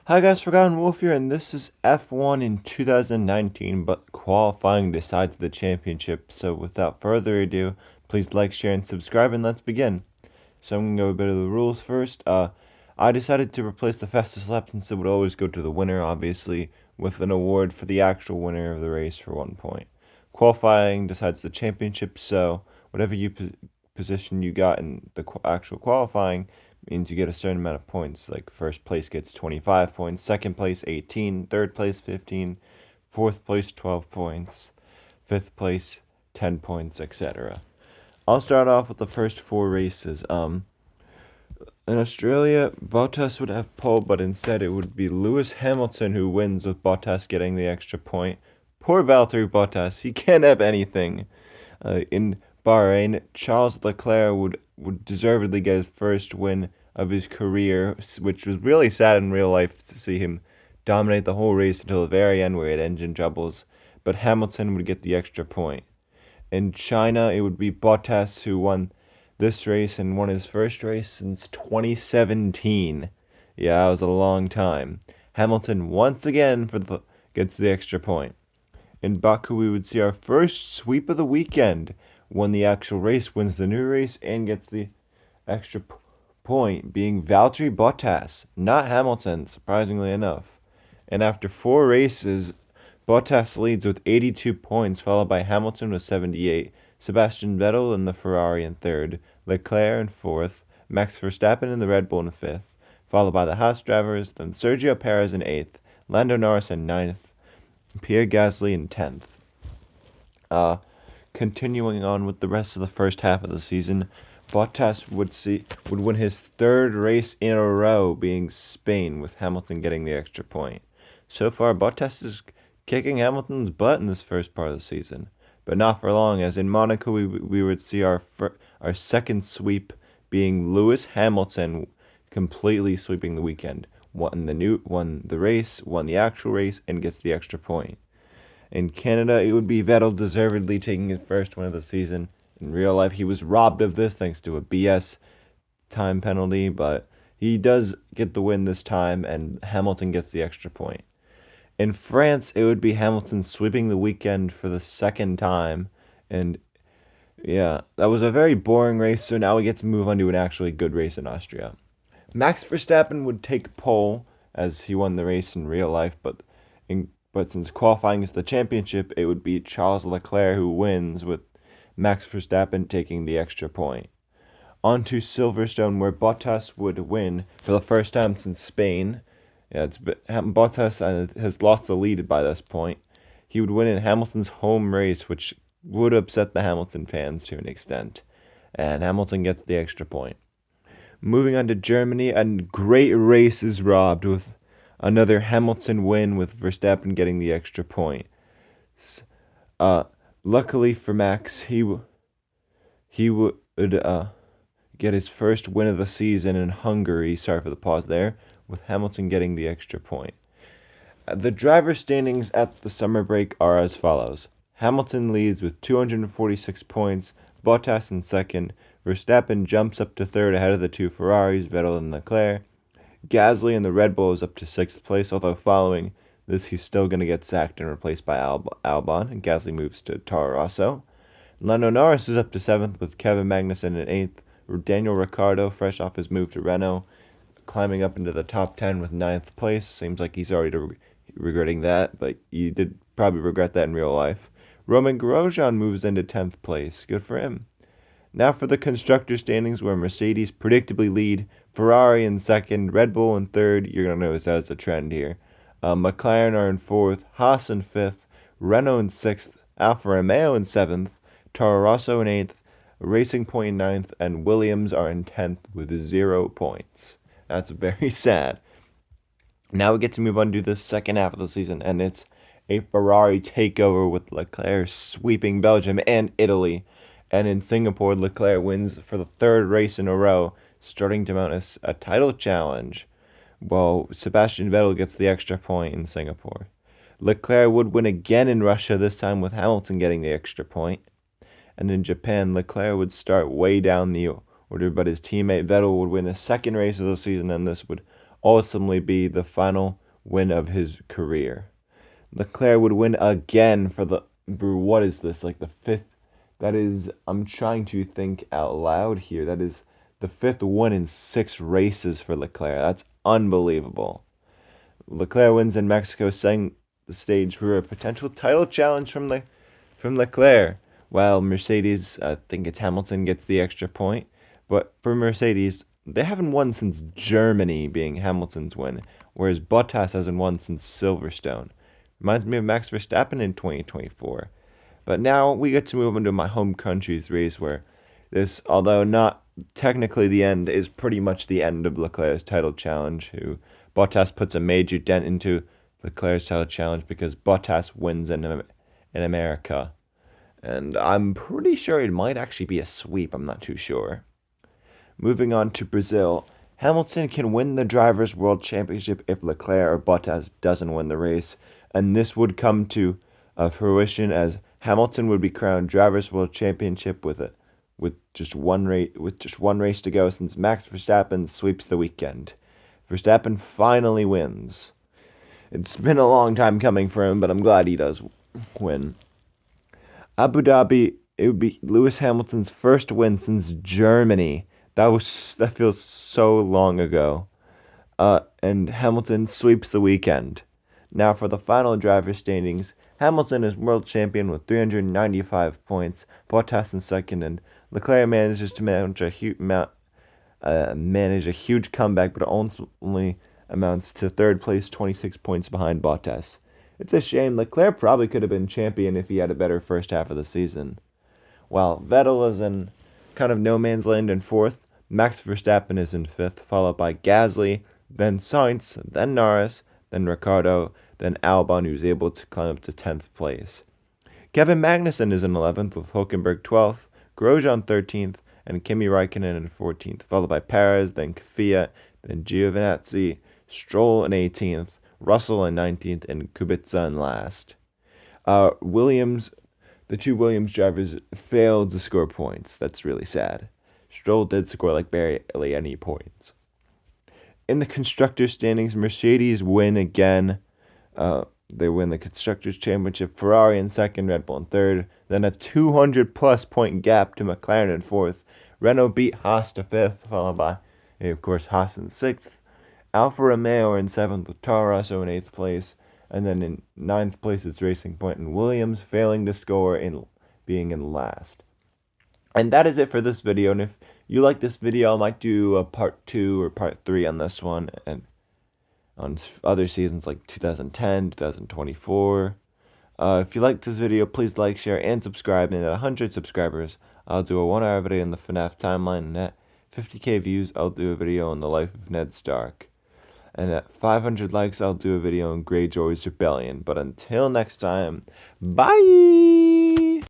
Hi guys, Forgotten Wolf here, and this is F1 in 2019, but qualifying decides the championship. So without further ado, please like, share, and subscribe, and let's begin. So I'm going to go a bit of the rules first. I decided to replace the fastest lap since it would always go to the winner, obviously, with an award for the actual winner of the race for 1 point. Qualifying decides the championship, so whatever position you got in the actual qualifying means you get a certain amount of points. Like first place gets 25 points, second place 18, third place 15, fourth place 12 points, fifth place 10 points, etc. I'll start off with the first four races. In Australia, Bottas would have pole, but instead it would be Lewis Hamilton who wins, with Bottas getting the extra point. Poor Valtteri Bottas, he can't have anything. In Bahrain, Charles Leclerc would deservedly get his first win of his career, which was really sad in real life to see him dominate the whole race until the very end where he had engine troubles, but Hamilton would get the extra point. In China, it would be Bottas who won this race and won his first race since 2017. Yeah, that was a long time. Hamilton once again gets the extra point. In Baku, we would see our first sweep of the weekend. Won the actual race, wins the new race, and gets the extra point, being Valtteri Bottas, not Hamilton, surprisingly enough. And after four races, Bottas leads with 82 points, followed by Hamilton with 78, Sebastian Vettel in the Ferrari in third, Leclerc in fourth, Max Verstappen in the Red Bull in fifth, followed by the Haas drivers, then Sergio Perez in eighth, Lando Norris in ninth, Pierre Gasly in 10th. Continuing on with the rest of the first half of the season, Bottas would win his third race in a row, being Spain, with Hamilton getting the extra point. So far, Bottas is kicking Hamilton's butt in this first part of the season, but not for long, as in Monaco we would see our second sweep, being Lewis Hamilton completely sweeping the weekend. Won the race, won the actual race, and gets the extra point. In Canada, it would be Vettel deservedly taking his first win of the season. In real life, he was robbed of this thanks to a BS time penalty, but he does get the win this time, and Hamilton gets the extra point. In France, it would be Hamilton sweeping the weekend for the second time, and yeah, that was a very boring race, so now we get to move on to an actually good race in Austria. Max Verstappen would take pole, as he won the race in real life, but since qualifying is the championship, it would be Charles Leclerc who wins, with Max Verstappen taking the extra point. On to Silverstone, where Bottas would win for the first time since Spain. Yeah, Bottas has lost the lead by this point. He would win in Hamilton's home race, which would upset the Hamilton fans to an extent, and Hamilton gets the extra point. Moving on to Germany, a great race is robbed with another Hamilton win, with Verstappen getting the extra point. Luckily for Max, he would get his first win of the season in Hungary. Sorry for the pause there, with Hamilton getting the extra point. The driver standings at the summer break are as follows. Hamilton leads with 246 points, Bottas in second, Verstappen jumps up to third ahead of the two Ferraris, Vettel and Leclerc. Gasly in the Red Bull is up to sixth place, although following this he's still going to get sacked and replaced by Albon, and Gasly moves to Toro Rosso. Lando Norris is up to seventh, with Kevin Magnussen in eighth. Daniel Ricciardo, fresh off his move to Renault, climbing up into the top 10 with ninth place. Seems like he's already regretting that, but he did probably regret that in real life. Roman Grosjean moves into 10th place. Good for him. Now for the constructor standings, where Mercedes predictably lead, Ferrari in second, Red Bull in third. You're going to notice that's a trend here. McLaren are in fourth, Haas in fifth, Renault in sixth, Alfa Romeo in seventh, Toro Rosso in eighth, Racing Point in ninth, and Williams are in 10th with 0 points. That's very sad. Now we get to move on to the second half of the season, and it's a Ferrari takeover, with Leclerc sweeping Belgium and Italy. And in Singapore, Leclerc wins for the third race in a row, starting to mount a title challenge, while Sebastian Vettel gets the extra point in Singapore. Leclerc would win again in Russia, this time with Hamilton getting the extra point. And in Japan, Leclerc would start way down the order, but his teammate Vettel would win the second race of the season, and this would ultimately be the final win of his career. Leclerc would win again for what is this, like the fifth? That is, I'm trying to think out loud here. That is the fifth win in 6 races for Leclerc. That's unbelievable. Leclerc wins in Mexico, setting the stage for a potential title challenge from Leclerc. While Mercedes, I think it's Hamilton, gets the extra point. But for Mercedes, they haven't won since Germany, being Hamilton's win, whereas Bottas hasn't won since Silverstone. Reminds me of Max Verstappen in 2024. But now we get to move into my home country's race, where this, although not technically the end, is pretty much the end of Leclerc's title challenge, who Bottas puts a major dent into Leclerc's title challenge because Bottas wins in America. And I'm pretty sure it might actually be a sweep. I'm not too sure. Moving on to Brazil, Hamilton can win the Drivers' World Championship if Leclerc or Bottas doesn't win the race, and this would come to fruition as Hamilton would be crowned Drivers' World Championship with just one race to go, since Max Verstappen sweeps the weekend. Verstappen finally wins. It's been a long time coming for him, but I'm glad he does win. Abu Dhabi, it would be Lewis Hamilton's first win since Germany. That feels so long ago. And Hamilton sweeps the weekend. Now for the final driver standings, Hamilton is world champion with 395 points, Bottas in second, and Leclerc manages to manage a huge comeback, but it only amounts to third place, 26 points behind Bottas. It's a shame. Leclerc probably could have been champion if he had a better first half of the season. While Vettel is in kind of no man's land in fourth, Max Verstappen is in fifth, followed by Gasly, then Sainz, then Norris, then Ricciardo, then Albon, who's able to climb up to 10th place. Kevin Magnussen is in 11th, with Hülkenberg 12th, Grosjean 13th, and Kimi Räikkönen in 14th, followed by Perez, then Kvyat, then Giovinazzi, Stroll in 18th, Russell in 19th, and Kubica in last. The two Williams drivers failed to score points. That's really sad. Stroll did score like barely any points. In the Constructors' standings, Mercedes win again. They win the Constructors' Championship. Ferrari in second, Red Bull in third. Then a 200-plus point gap to McLaren in fourth. Renault beat Haas to fifth, followed by, of course, Haas in sixth. Alfa Romeo in seventh, with Toro Rosso in eighth place. And then in ninth place, it's Racing Point, and Williams failing to score in being in last. And that is it for this video. And if you like this video, I might do a part 2 or part 3 on this one, and on other seasons like 2010, 2024. If you like this video, please like, share, and subscribe. And at 100 subscribers, I'll do a 1-hour video in the FNAF Timeline. And at 50k views, I'll do a video on the life of Ned Stark. And at 500 likes, I'll do a video on Greyjoy's Rebellion. But until next time, bye!